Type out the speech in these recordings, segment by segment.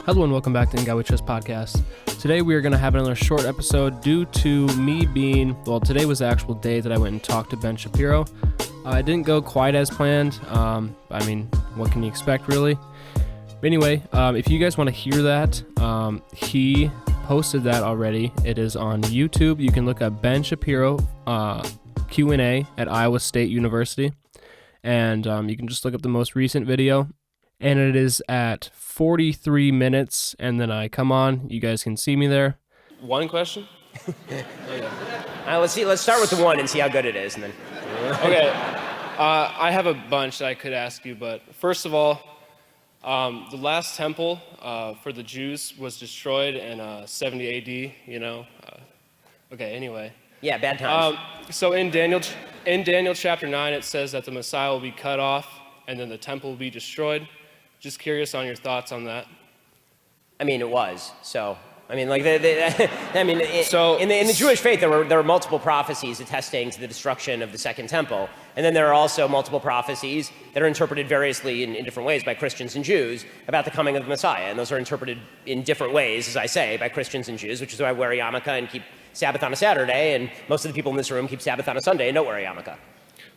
Hello and welcome back to In God We Trust podcast. Today we are going to have another short episode due to me today was the actual day that I went and talked to Ben Shapiro. It didn't go quite as planned. What can you expect really? But anyway, if you guys want to hear that, he posted that already. It is on YouTube. You can look up Ben Shapiro Q&A at Iowa State University. And you can just look up the most recent video. And it is at 43 minutes, and then I come on. You guys can see me there. One question? Let's start with the one and see how good it is, and then. Okay. I have a bunch that I could ask you, but first of all, the last temple for the Jews was destroyed in 70 AD. Anyway. Yeah, bad times. So in Daniel chapter 9, it says that the Messiah will be cut off, and then the temple will be destroyed. Just curious on your thoughts on that. It was. In the Jewish faith, there were multiple prophecies attesting to the destruction of the Second Temple, and then there are also multiple prophecies that are interpreted variously in different ways by Christians and Jews about the coming of the Messiah, and those are interpreted in different ways, as I say, by Christians and Jews, which is why I wear a yarmulke and keep Sabbath on a Saturday, and most of the people in this room keep Sabbath on a Sunday and don't wear a yarmulke.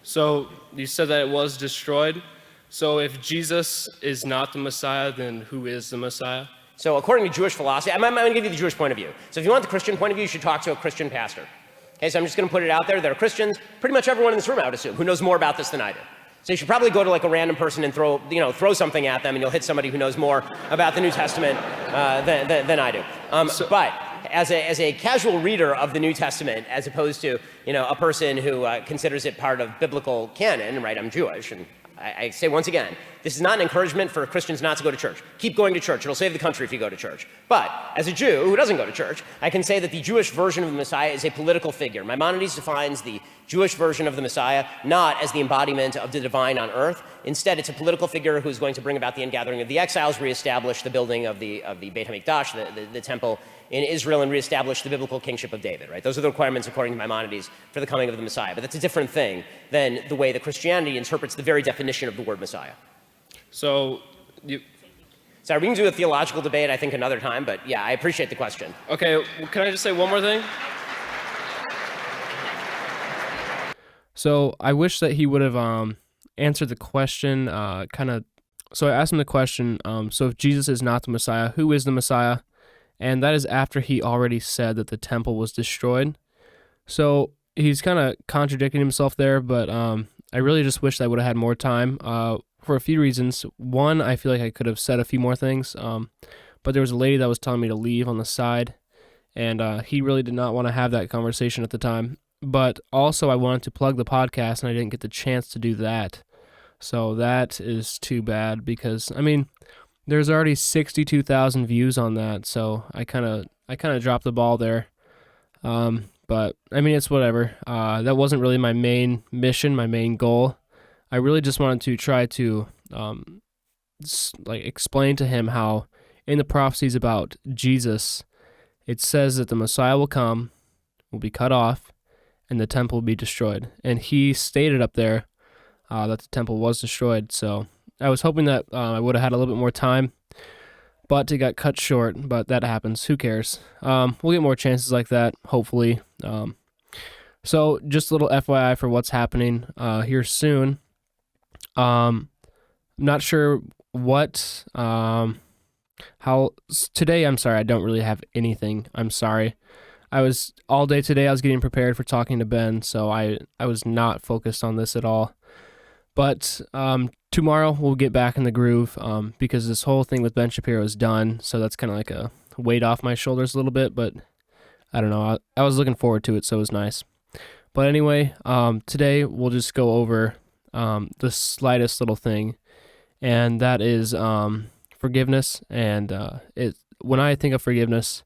So you said that it was destroyed. So if Jesus is not the Messiah, then who is the Messiah? So according to Jewish philosophy, I'm going to give you the Jewish point of view. So if you want the Christian point of view, you should talk to a Christian pastor. Okay, so I'm just going to put it out there. There are Christians, pretty much everyone in this room, I would assume, who knows more about this than I do. So you should probably go to like a random person and throw something at them, and you'll hit somebody who knows more about the New Testament than I do. But as a casual reader of the New Testament, as opposed to a person who considers it part of biblical canon, right? I'm Jewish, and I say once again, this is not an encouragement for Christians not to go to church. Keep going to church. It'll save the country if you go to church. But as a Jew who doesn't go to church, I can say that the Jewish version of the Messiah is a political figure. Maimonides defines the Jewish version of the Messiah not as the embodiment of the divine on earth. Instead, it's a political figure who's going to bring about the ingathering of the exiles, reestablish the building of the Beit HaMikdash, the temple in Israel, and reestablish the biblical kingship of David, right? Those are the requirements, according to Maimonides, for the coming of the Messiah. But that's a different thing than the way that Christianity interprets the very definition of the word Messiah. Sorry, we can do a theological debate, I think, another time, but yeah, I appreciate the question. Okay, well, can I just say one more thing? So I wish that he would have answered the question, So I asked him the question, so if Jesus is not the Messiah, who is the Messiah? And that is after he already said that the temple was destroyed. So he's kind of contradicting himself there, but I really just wish I would have had more time for a few reasons. One, I feel like I could have said a few more things, but there was a lady that was telling me to leave on the side, and he really did not want to have that conversation at the time. But also I wanted to plug the podcast, and I didn't get the chance to do that. So that is too bad because, there's already 62,000 views on that, so I kind of dropped the ball there. But it's whatever. That wasn't really my main mission, my main goal. I really just wanted to try to explain to him how in the prophecies about Jesus, it says that the Messiah will come, will be cut off, and the temple will be destroyed. And he stated up there that the temple was destroyed, so I was hoping that I would have had a little bit more time, but it got cut short, but that happens. Who cares? We'll get more chances like that, hopefully. So just a little FYI for what's happening here soon. Not sure what, today, I'm sorry, I don't really have anything. I'm sorry. All day today, I was getting prepared for talking to Ben, so I was not focused on this at all. But tomorrow we'll get back in the groove because this whole thing with Ben Shapiro is done. So that's kind of like a weight off my shoulders a little bit. But I don't know. I was looking forward to it, so it was nice. But anyway, today we'll just go over the slightest little thing, and that is forgiveness. And when I think of forgiveness,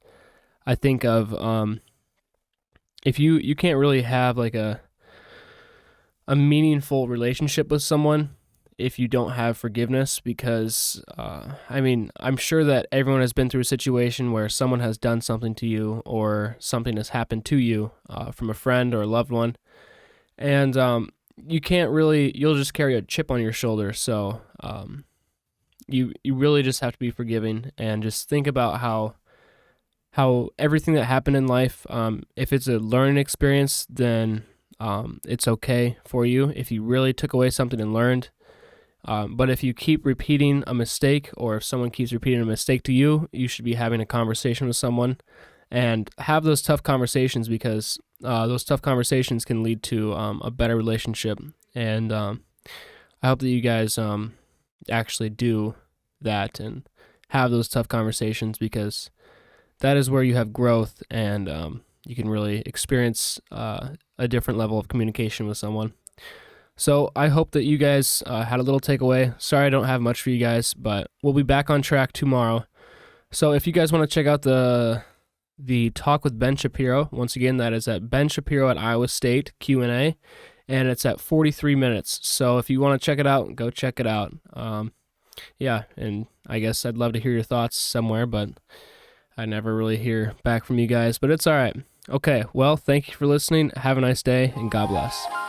I think of if you can't really have like a meaningful relationship with someone if you don't have forgiveness, because I'm sure that everyone has been through a situation where someone has done something to you or something has happened to you from a friend or a loved one, and you'll just carry a chip on your shoulder. So you really just have to be forgiving and just think about how everything that happened in life, if it's a learning experience, then it's okay for you if you really took away something and learned. But if you keep repeating a mistake, or if someone keeps repeating a mistake to you, you should be having a conversation with someone and have those tough conversations, because those tough conversations can lead to a better relationship. And I hope that you guys actually do that and have those tough conversations, because that is where you have growth, and you can really experience a different level of communication with someone. So I hope that you guys had a little takeaway. Sorry I don't have much for you guys, but we'll be back on track tomorrow. So if you guys want to check out the talk with Ben Shapiro, once again, that is at Ben Shapiro at Iowa State Q&A, and it's at 43 minutes. So if you want to check it out, go check it out. Yeah, and I guess I'd love to hear your thoughts somewhere, but I never really hear back from you guys, but it's all right. Okay, well, thank you for listening. Have a nice day, and God bless.